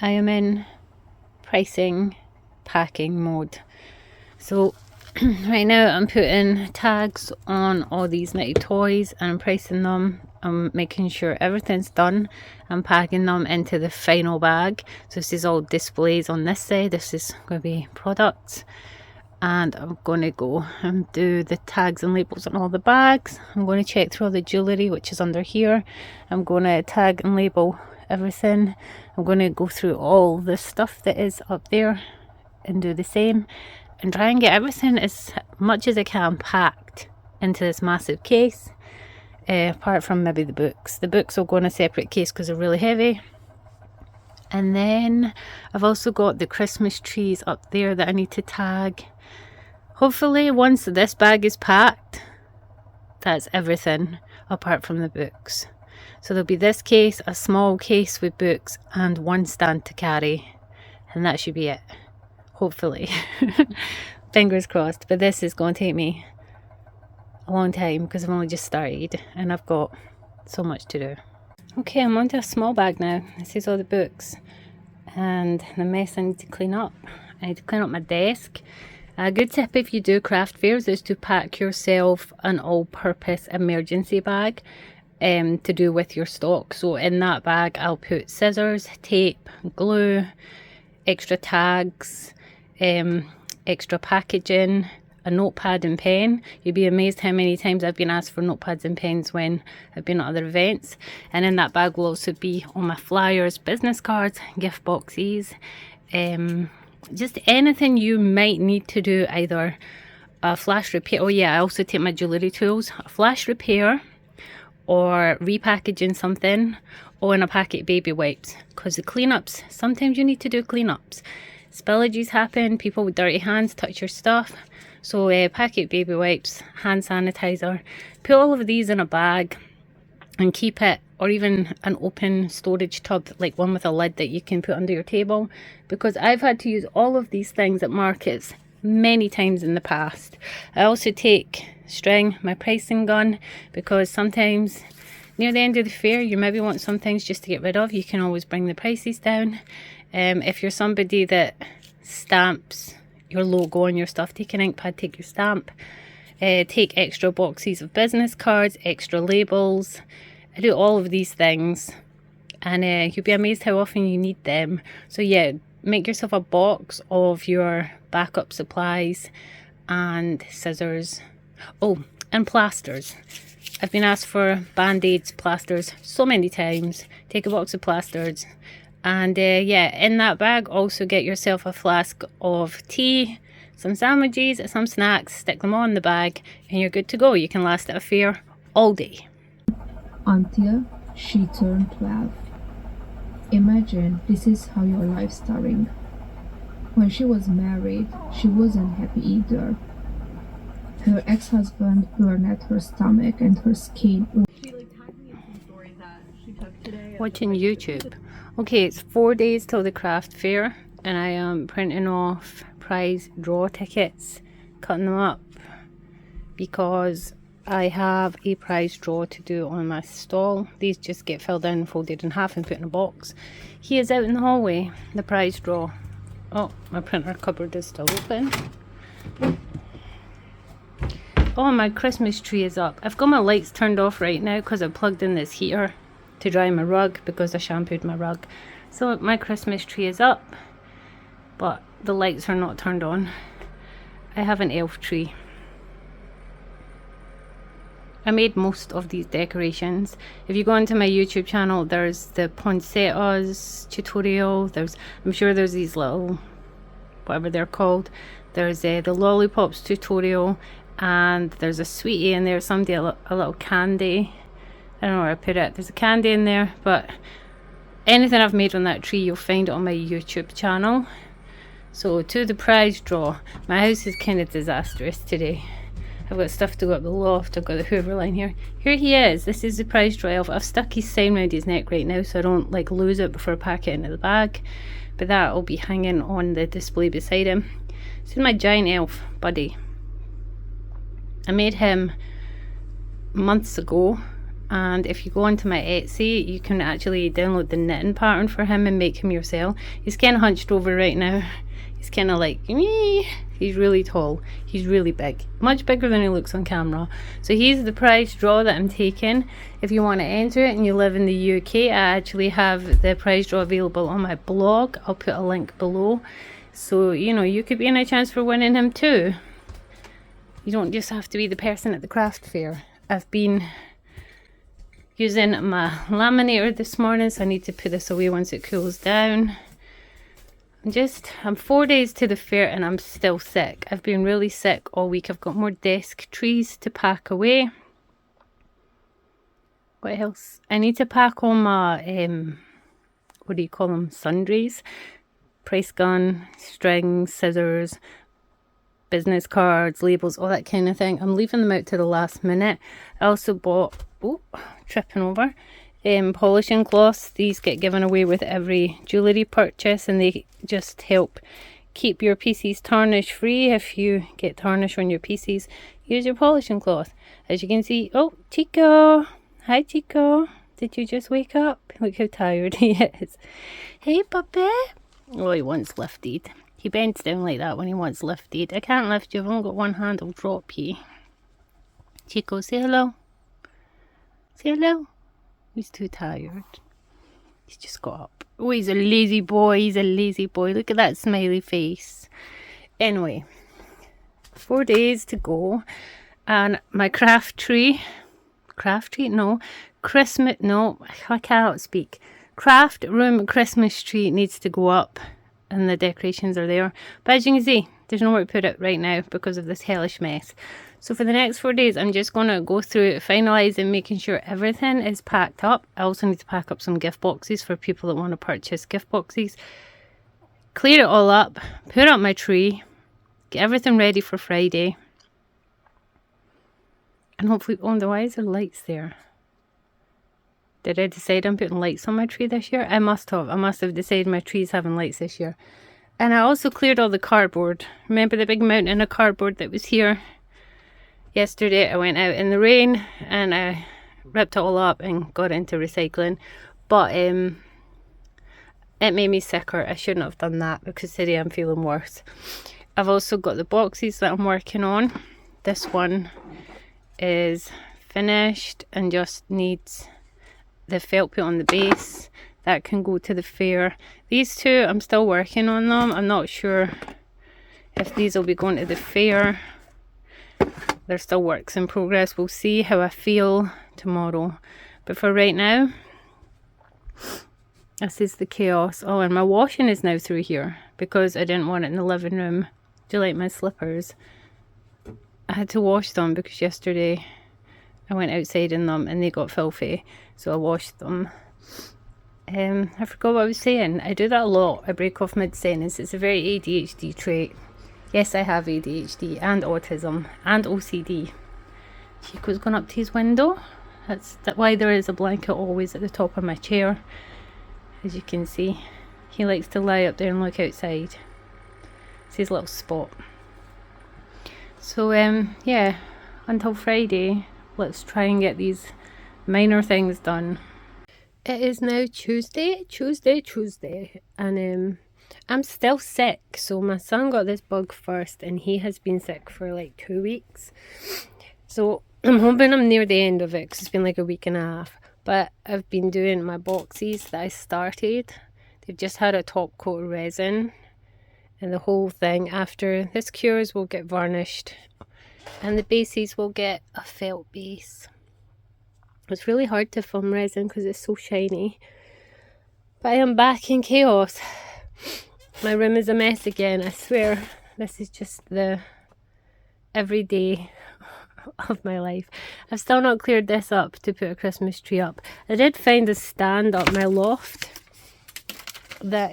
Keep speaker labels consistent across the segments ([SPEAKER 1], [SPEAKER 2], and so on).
[SPEAKER 1] I am in pricing packing mode. So right now I'm putting tags on all these little toys and I'm pricing them. I'm making sure everything's done. I'm packing them into the final bag. So this is all displays on this side. This is going to be products. And I'm going to go and do the tags and labels on all the bags. I'm going to check through all the jewellery which is under here. I'm going to tag and label everything. I'm going to go through all the stuff that is up there and do the same. And try and get everything as much as I can packed into this massive case. Apart from maybe the books. The books will go in a separate case because they're really heavy. And then I've also got the Christmas trees up there that I need to tag. Hopefully once this bag is packed, that's everything apart from the books. So there'll be this case, a small case with books and one stand to carry. And that should be it. Hopefully. Fingers crossed. But this is going to take me a long time because I've only just started and I've got so much to do. Okay, I'm onto a small bag now. This is all the books and the mess I need to clean up. I need to clean up my desk. A good tip if you do craft fairs is to pack yourself an all-purpose emergency bag to do with your stock. So in that bag I'll put scissors, tape, glue, extra tags, extra packaging, a notepad and pen. You'd be amazed how many times I've been asked for notepads and pens when I've been at other events. And in that bag will also be all my flyers, business cards, gift boxes, just anything you might need to do, either a flash repair. Oh yeah, I also take my jewellery tools, a flash repair or repackaging something, or in a packet baby wipes, because the cleanups, sometimes you need to do cleanups. Spillages happen, people with dirty hands touch your stuff. So packet baby wipes, hand sanitizer, put all of these in a bag and keep it, or even an open storage tub, like one with a lid that you can put under your table, because I've had to use all of these things at markets many times in the past. I also take string, my pricing gun, because sometimes near the end of the fair you maybe want some things just to get rid of. You can always bring the prices down. If you're somebody that stamps your logo on your stuff, take an ink pad, take your stamp. Take extra boxes of business cards, extra labels. I do all of these things and you'll be amazed how often you need them. So yeah, make yourself a box of your backup supplies and scissors. Oh, and plasters. I've been asked for band-aids, plasters so many times. Take a box of plasters. And yeah, in that bag also get yourself a flask of tea, some sandwiches, some snacks, stick them all in the bag and you're good to go. You can last at a fair all day.
[SPEAKER 2] Until she turned 12. Imagine this is how your life starting. When she was married, she wasn't happy either. Her ex-husband burned at her stomach and her skin.
[SPEAKER 1] Watching YouTube. Okay, it's 4 days till the craft fair and I am printing off prize draw tickets, cutting them up because I have a prize draw to do on my stall. These just get filled in, folded in half and put in a box. He is out in the hallway, the prize draw. Oh, my printer cupboard is still open. Oh, my Christmas tree is up. I've got my lights turned off right now because I plugged in this heater to dry my rug because I shampooed my rug. So my Christmas tree is up, but the lights are not turned on. I have an elf tree. I made most of these decorations. If you go into my YouTube channel, there's the poinsettias tutorial. I'm sure there's these little, whatever they're called. There's the lollipops tutorial, and there's a sweetie in there, somebody a little candy. I don't know where I put it. There's a candy in there, but anything I've made on that tree, you'll find it on my YouTube channel. So to the prize draw. My house is kind of disastrous today. I've got stuff to go up the loft. I've got the Hoover line here. Here he is. This is the prize draw elf. I've stuck his sign around his neck right now so I don't like lose it before I pack it into the bag. But that will be hanging on the display beside him. This is my giant elf buddy. I made him months ago And if you go onto my Etsy, you can actually download the knitting pattern for him and make him yourself. He's kind of hunched over right now. He's kind of like me. He's really tall. He's really big. Much bigger than he looks on camera. So he's the prize draw that I'm taking. If you want to enter it and you live in the UK, I actually have the prize draw available on my blog. I'll put a link below. So, you know, you could be in a chance for winning him too. You don't just have to be the person at the craft fair. I've been using my laminator this morning, so I need to put this away once it cools down. I'm 4 days to the fair and I'm still sick. I've been really sick all week. I've got more desk trees to pack away. What else? I need to pack all my, what do you call them? Sundries. Price gun, strings, scissors, business cards, labels, all that kind of thing. I'm leaving them out to the last minute. I also bought, tripping over, polishing cloths. These get given away with every jewellery purchase, and they just help keep your pieces tarnish free. If you get tarnish on your pieces, use your polishing cloth. As you can see, oh, Chico. Hi, Chico. Did you just wake up? Look how tired he is. Hey, puppy. Oh, he wants lifted. He bends down like that when he wants lifted. I can't lift you. I've only got one hand. I'll drop you. Chico, say hello. Say hello. He's too tired. He's just got up. Oh, he's a lazy boy. He's a lazy boy. Look at that smiley face. Anyway, 4 days to go. And my Christmas, I cannot speak. Craft room Christmas tree needs to go up. And the decorations are there. But as you can see, there's nowhere to put it right now because of this hellish mess. So for the next 4 days, I'm just going to go through finalising, making sure everything is packed up. I also need to pack up some gift boxes for people that want to purchase gift boxes. Clear it all up, put up my tree, get everything ready for Friday. And hopefully, why is there lights there? Did I decide I'm putting lights on my tree this year? I must have. I must have decided my tree's having lights this year. And I also cleared all the cardboard. Remember the big mountain of cardboard that was here? Yesterday I went out in the rain and I ripped it all up and got into recycling. But it made me sicker. I shouldn't have done that because today I'm feeling worse. I've also got the boxes that I'm working on. This one is finished and just needs the felt put on the base. That can go to the fair. These two, I'm still working on them. I'm not sure if these will be going to the fair. They're still works in progress. We'll see how I feel tomorrow. But for right now, this is the chaos. Oh, and my washing is now through here because I didn't want it in the living room. Do you like my slippers? I had to wash them because yesterday I went outside in them and they got filthy. So I washed them. I forgot what I was saying. I do that a lot. I break off mid-sentence. It's a very ADHD trait. Yes, I have ADHD and autism and OCD. Chico's gone up to his window. That's why there is a blanket always at the top of my chair. As you can see, he likes to lie up there and look outside. It's his little spot. So yeah, until Friday, let's try and get these minor things done. It is now Tuesday, and I'm still sick. So my son got this bug first and he has been sick for like 2 weeks. So I'm hoping I'm near the end of it because it's been like a week and a half. But I've been doing my boxes that I started. They've just had a top coat of resin and the whole thing. After this cures will get varnished and the bases will get a felt base. It's really hard to film resin because it's so shiny. But I am back in chaos. My room is a mess again, I swear. This is just the everyday of my life. I've still not cleared this up to put a Christmas tree up. I did find a stand up my loft that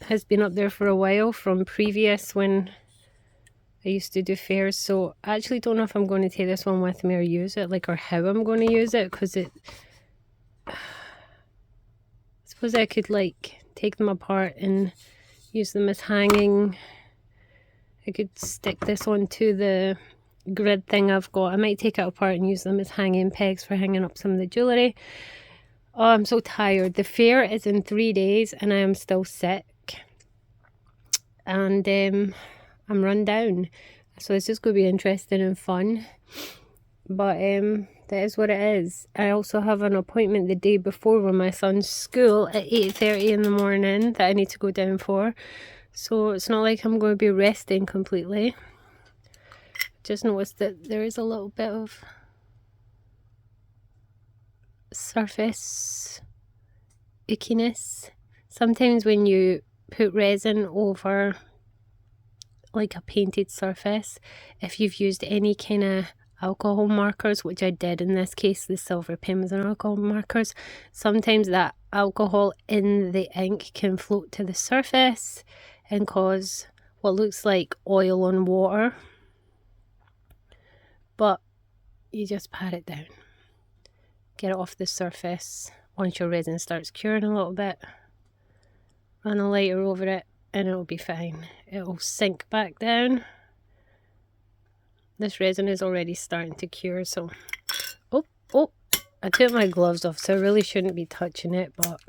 [SPEAKER 1] has been up there for a while from previous when I used to do fairs. So I actually don't know if I'm going to take this one with me or use it, or how I'm going to use it, because I suppose I could take them apart and use them as hanging. I could stick this onto the grid thing I've got. I might take it apart and use them as hanging pegs for hanging up some of the jewellery. Oh, I'm so tired. The fair is in 3 days and I am still sick. And I'm run down. So it's just going to be interesting and fun. But that is what it is. I also have an appointment the day before with my son's school at 8:30 in the morning that I need to go down for. So it's not like I'm going to be resting completely. Just noticed that there is a little bit of surface ickiness. Sometimes when you put resin over like a painted surface, if you've used any kind of alcohol markers, which I did in this case, the silver pen was an alcohol markers, sometimes that alcohol in the ink can float to the surface and cause what looks like oil on water. But you just pat it down, get it off the surface. Once your resin starts curing a little bit, run a lighter over it and it'll be fine. It'll sink back down. This resin is already starting to cure, so oh, I took my gloves off, so I really shouldn't be touching it, but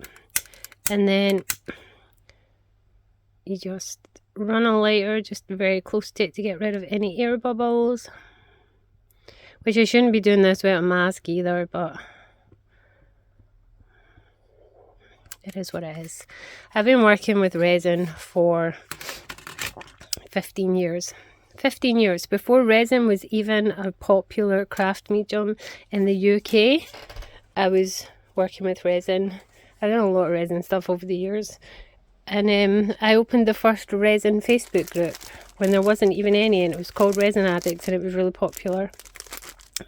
[SPEAKER 1] and then you just run a lighter just very close to it to get rid of any air bubbles, which I shouldn't be doing this with a mask either, but it is what it is. I've been working with resin for 15 years. 15 years. Before resin was even a popular craft medium in the UK, I was working with resin. I've done a lot of resin stuff over the years. And I opened the first resin Facebook group when there wasn't even any, and it was called Resin Addicts, and it was really popular.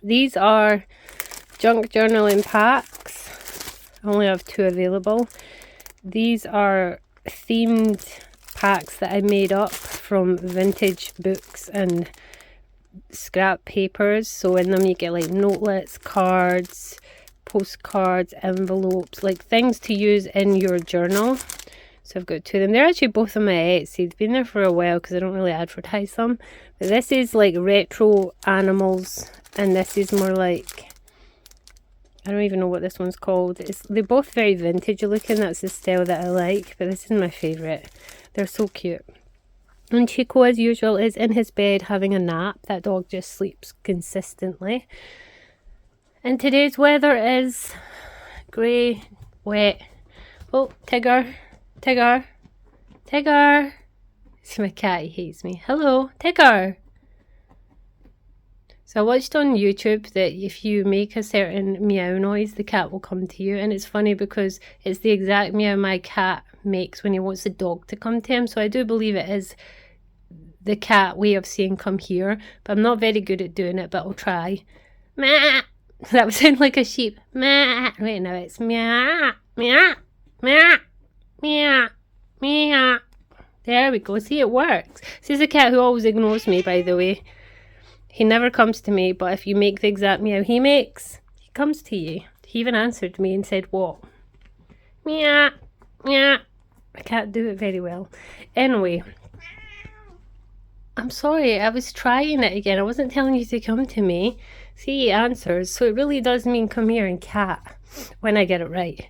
[SPEAKER 1] These are junk journaling packs. I only have 2 available. These are themed packs that I made up from vintage books and scrap papers. So in them you get like notelets, cards, postcards, envelopes, like things to use in your journal. So I've got 2 of them. They're actually both on my Etsy. They've been there for a while because I don't really advertise them. But this is like retro animals, and this is more like, I don't even know what this one's called. They're both very vintage looking. That's the style that I like, but this is my favourite. They're so cute. And Chico, as usual, is in his bed having a nap. That dog just sleeps consistently. And today's weather is grey, wet. Oh, Tigger. Tigger. Tigger. It's my cat, he hates me. Hello, Tigger. So I watched on YouTube that if you make a certain meow noise, the cat will come to you. And it's funny because it's the exact meow my cat makes when he wants the dog to come to him. So I do believe it is the cat way of saying come here. But I'm not very good at doing it, but I'll try. Meow. That would sound like a sheep. Meow. Wait, no, it's meow. Meow. Meow. Meow. Meow. There we go. See, it works. This is a cat who always ignores me, by the way. He never comes to me, but if you make the exact meow he makes, he comes to you. He even answered me and said, what? Meow. Meow. I can't do it very well. Anyway. I'm sorry, I was trying it again. I wasn't telling you to come to me. See, he answers. So it really does mean come here and cat when I get it right.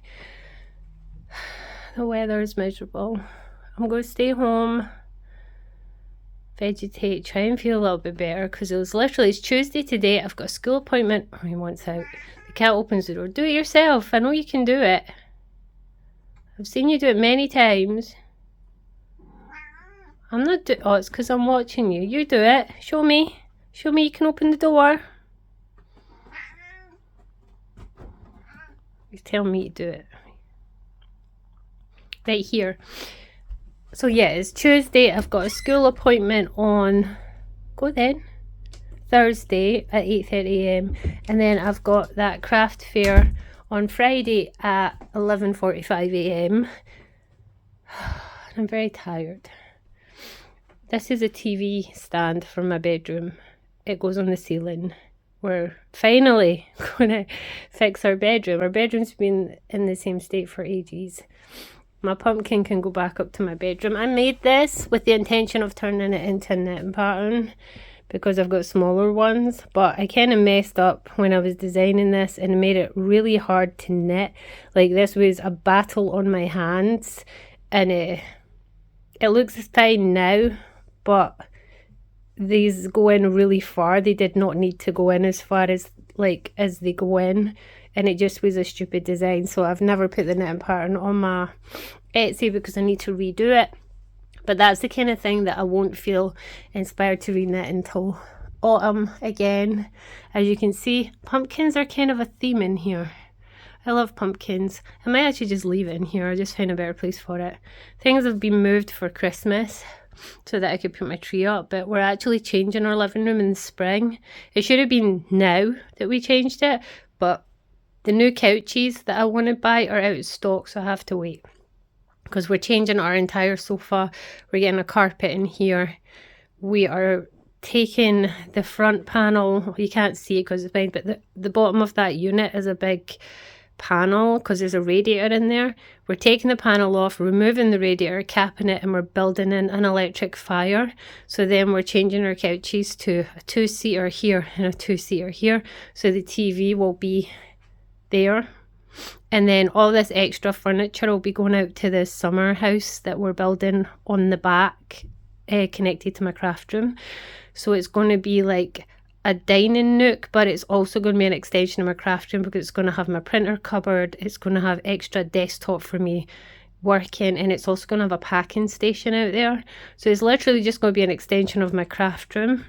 [SPEAKER 1] The weather is miserable. I'm going to stay home, vegetate, try and feel a little bit better, because it's Tuesday today. I've got a school appointment. Oh, he wants out. The cat opens the door. Do it yourself. I know you can do it. I've seen you do it many times. I'm not oh, it's because I'm watching you. You do it. Show me. Show me you can open the door. He's telling me to do it. Right here. So yeah, it's Tuesday. I've got a school appointment on, go then, Thursday at 8:30 AM. And then I've got that craft fair on Friday at 11:45 AM. I'm very tired. This is a TV stand from my bedroom. It goes on the ceiling. We're finally going to fix our bedroom. Our bedroom's been in the same state for ages. My pumpkin can go back up to my bedroom. I made this with the intention of turning it into a knitting pattern because I've got smaller ones, but I kind of messed up when I was designing this and made it really hard to knit. Like, this was a battle on my hands, and it looks fine now, but these go in really far. They did not need to go in as far as they go in, and it just was a stupid design. So I've never put the knitting pattern on my Etsy because I need to redo it. But that's the kind of thing that I won't feel inspired to reknit until autumn again. As you can see, pumpkins are kind of a theme in here. I love pumpkins. I might actually just leave it in here. I just found a better place for it. Things have been moved for Christmas so that I could put my tree up, but we're actually changing our living room in the spring. It should have been now that we changed it, but the new couches that I want to buy are out of stock, so I have to wait. Because we're changing our entire sofa. We're getting a carpet in here. We are taking the front panel. You can't see it because it's big, but the bottom of that unit is a big panel because there's a radiator in there. We're taking the panel off, removing the radiator, capping it, and we're building in an electric fire. So then we're changing our couches to a 2-seater here and a 2-seater here. So the TV will be there. And then all this extra furniture will be going out to the summer house that we're building on the back, connected to my craft room. So it's going to be like a dining nook, but it's also going to be an extension of my craft room because it's going to have my printer cupboard. It's going to have extra desktop for me working, and it's also going to have a packing station out there. So it's literally just going to be an extension of my craft room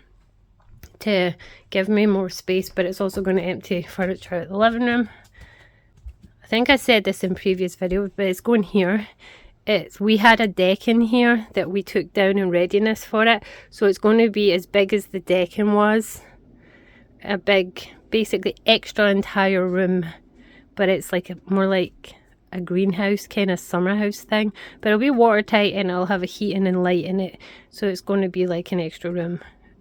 [SPEAKER 1] to give me more space, but it's also going to empty furniture out the living room. I think I said this in previous video, but it's going here. We had a deck in here that we took down in readiness for it. So it's going to be as big as the decking was. A big, basically extra entire room. But it's like more like a greenhouse kind of summer house thing. But it'll be watertight and it'll have a heating and light in it. So it's going to be like an extra room.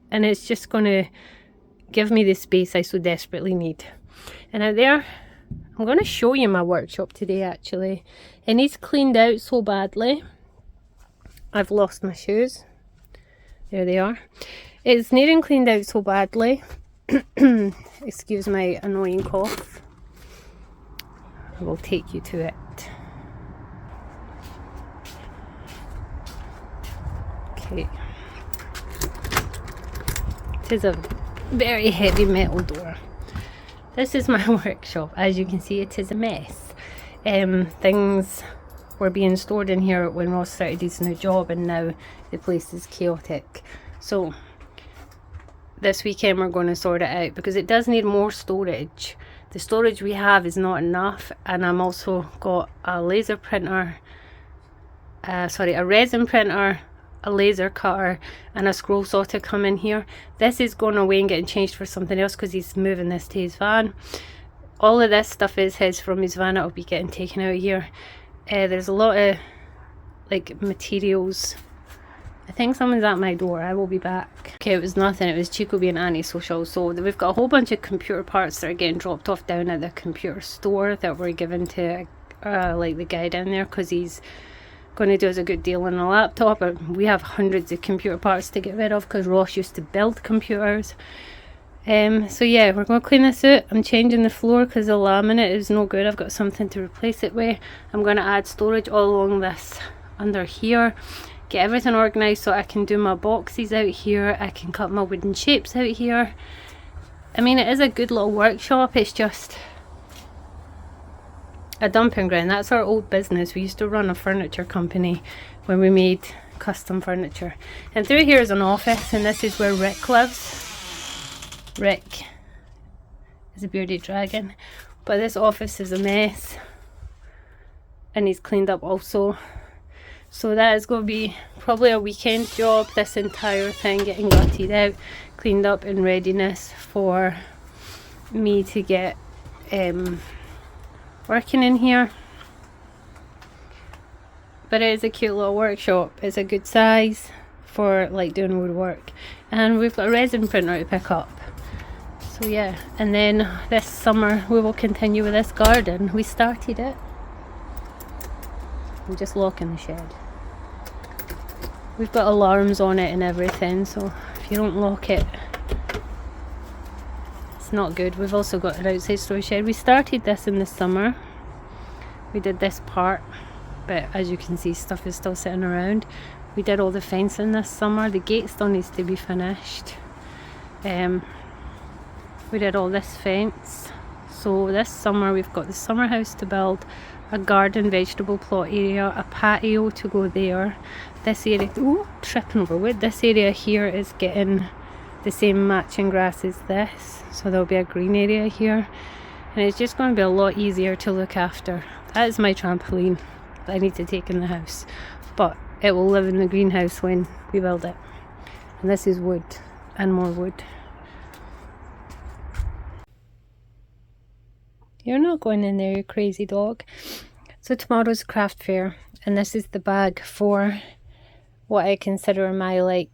[SPEAKER 1] And it's just going to give me the space I so desperately need. And out there, I'm going to show you my workshop today actually. It needs cleaned out so badly. I've lost my shoes. There they are. It's needing cleaned out so badly. Excuse my annoying cough. I will take you to it. Okay. It is a very heavy metal door. This is my workshop. As you can see, it is a mess. Things were being stored in here when Ross started his new job, and now the place is chaotic. So this weekend we're going to sort it out because it does need more storage. The storage we have is not enough, and I'm also got a laser printer, a resin printer, a laser cutter and a scroll saw to come in here. This is going away and getting changed for something else because he's moving this to his van. All of this stuff is his from his van. It'll be getting taken out of here. There's a lot of like materials. I think someone's at my door. I will be back. Okay, it was nothing. It was Chico being antisocial. So we've got a whole bunch of computer parts that are getting dropped off down at the computer store that were given to like the guy down there because he's going to do us a good deal on a laptop. We have hundreds of computer parts to get rid of because Ross used to build computers. So yeah, we're going to clean this out. I'm changing the floor because the laminate is no good. I've got something to replace it with. I'm going to add storage all along this under here, get everything organised so I can do my boxes out here. I can cut my wooden shapes out here. I mean, it is a good little workshop. It's just a dumping ground. That's our old business. We used to run a furniture company when we made custom furniture. And through here is an office, and this is where Rick lives. Rick is a bearded dragon, but this office is a mess and he's cleaned up also. So that is going to be probably a weekend job, this entire thing getting gutted out, cleaned up in readiness for me to get working in here. But it is a cute little workshop. It's a good size for like doing woodwork, and we've got a resin printer to pick up. So yeah, and then this summer we will continue with this garden. We started it. I'm just locking the shed. We've got alarms on it and everything, so if you don't lock it not good. We've also got an outside storage shed. We started this in the summer. We did this part, but as you can see, stuff is still sitting around. We did all the fencing this summer. The gate still needs to be finished. We did all this fence. So this summer we've got the summer house to build, a garden vegetable plot area, a patio to go there. This area, ooh, tripping over wood. This area here is getting the same matching grass as this, so there'll be a green area here, and it's just going to be a lot easier to look after. That is my trampoline that I need to take in the house, but it will live in the greenhouse when we build it. And this is wood and more wood. You're not going in there, you crazy dog. So tomorrow's craft fair, and this is the bag for what I consider my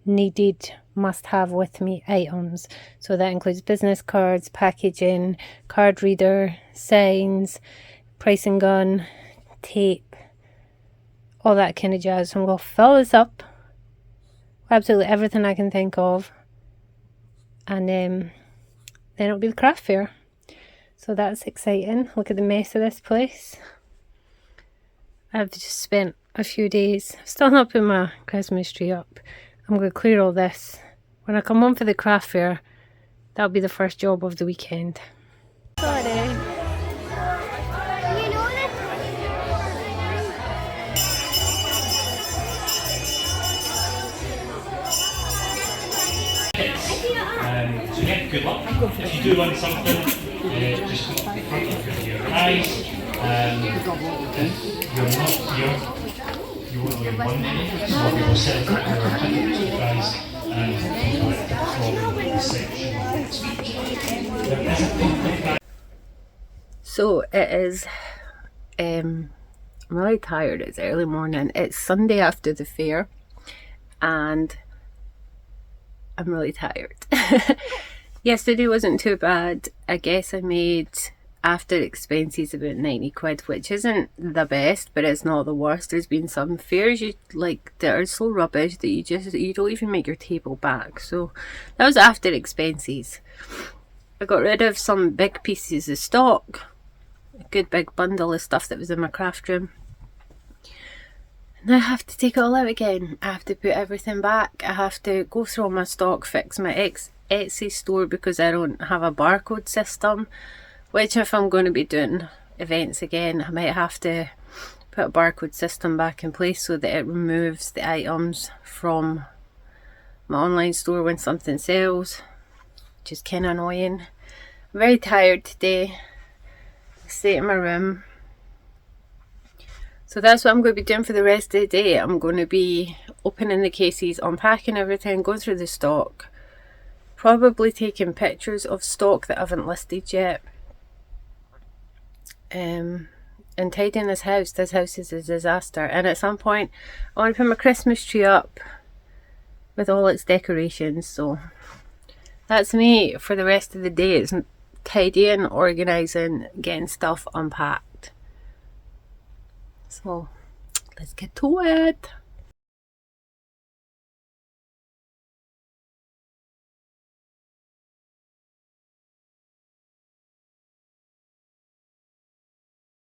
[SPEAKER 1] needed must have with me items. So that includes business cards, packaging, card reader, signs, pricing gun, tape, all that kind of jazz. So I'm going to fill this up with absolutely everything I can think of, and then it'll be the craft fair. So that's exciting. Look at the mess of this place. I've just spent a few days, still not putting my Christmas tree up. I'm going to clear all this. When I come home for the craft fair, that'll be the first job of the weekend. Sorry.
[SPEAKER 3] So yeah, good luck. If you do want something, just look in front of your eyes. You're not here. You won't be in one minute, so we will set up your tickets, you guys, and from the section.
[SPEAKER 1] So it is, I'm really tired. It's early morning. It's Sunday after the fair, and I'm really tired. Yesterday wasn't too bad. I guess I made, after expenses, about 90 quid, which isn't the best, but it's not the worst. There's been some fairs that are so rubbish that you don't even make your table back. So that was after expenses. I got rid of some big pieces of stock, a good big bundle of stuff that was in my craft room. Now I have to take it all out again. I have to put everything back. I have to go through all my stock, fix my Etsy store because I don't have a barcode system, which if I'm going to be doing events again, I might have to put a barcode system back in place so that it removes the items from my online store when something sells, which is kind of annoying. I'm very tired today. I stay in my room. So that's what I'm going to be doing for the rest of the day. I'm going to be opening the cases, unpacking everything, going through the stock, probably taking pictures of stock that I haven't listed yet, and tidying this house. This house is a disaster, and at some point I want to put my Christmas tree up with all its decorations. So that's me for the rest of the day. It's tidying, organising, getting stuff unpacked. So let's get to it.